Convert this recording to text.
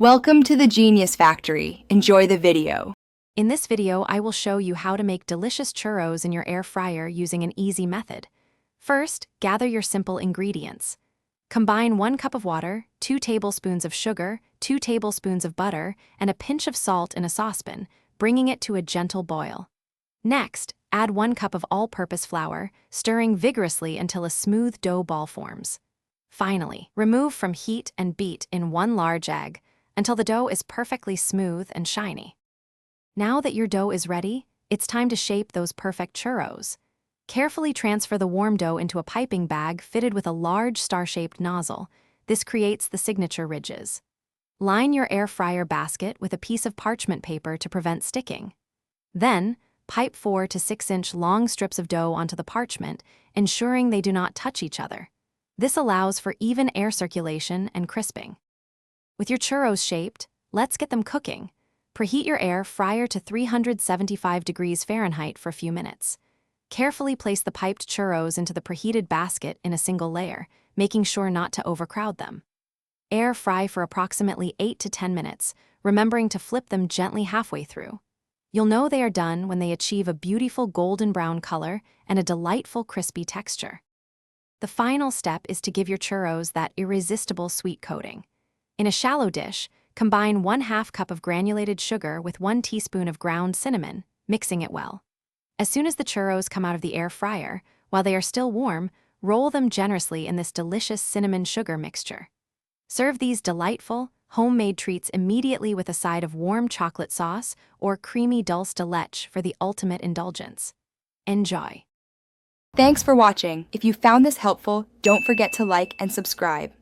Welcome to the Genius Factory. Enjoy the video. In this video, I will show you how to make delicious churros in your air fryer using an easy method. First, gather your simple ingredients. Combine 1 cup of water, 2 tablespoons of sugar, 2 tablespoons of butter, and a pinch of salt in a saucepan, bringing it to a gentle boil. Next, add 1 cup of all-purpose flour, stirring vigorously until a smooth dough ball forms. Finally, remove from heat and beat in 1 large egg, until the dough is perfectly smooth and shiny. Now that your dough is ready, it's time to shape those perfect churros. Carefully transfer the warm dough into a piping bag fitted with a large star-shaped nozzle. This creates the signature ridges. Line your air fryer basket with a piece of parchment paper to prevent sticking. Then, pipe 4 to 6-inch long strips of dough onto the parchment, ensuring they do not touch each other. This allows for even air circulation and crisping. With your churros shaped, let's get them cooking. Preheat your air fryer to 375 degrees Fahrenheit for a few minutes. Carefully place the piped churros into the preheated basket in a single layer, making sure not to overcrowd them. Air fry for approximately 8 to 10 minutes, remembering to flip them gently halfway through. You'll know they are done when they achieve a beautiful golden brown color and a delightful crispy texture. The final step is to give your churros that irresistible sweet coating. In a shallow dish, combine 1/2 cup of granulated sugar with 1 teaspoon of ground cinnamon, mixing it well. As soon as the churros come out of the air fryer, while they are still warm, roll them generously in this delicious cinnamon sugar mixture. Serve these delightful, homemade treats immediately with a side of warm chocolate sauce or creamy dulce de leche for the ultimate indulgence. Enjoy! Thanks for watching. If you found this helpful, don't forget to like and subscribe.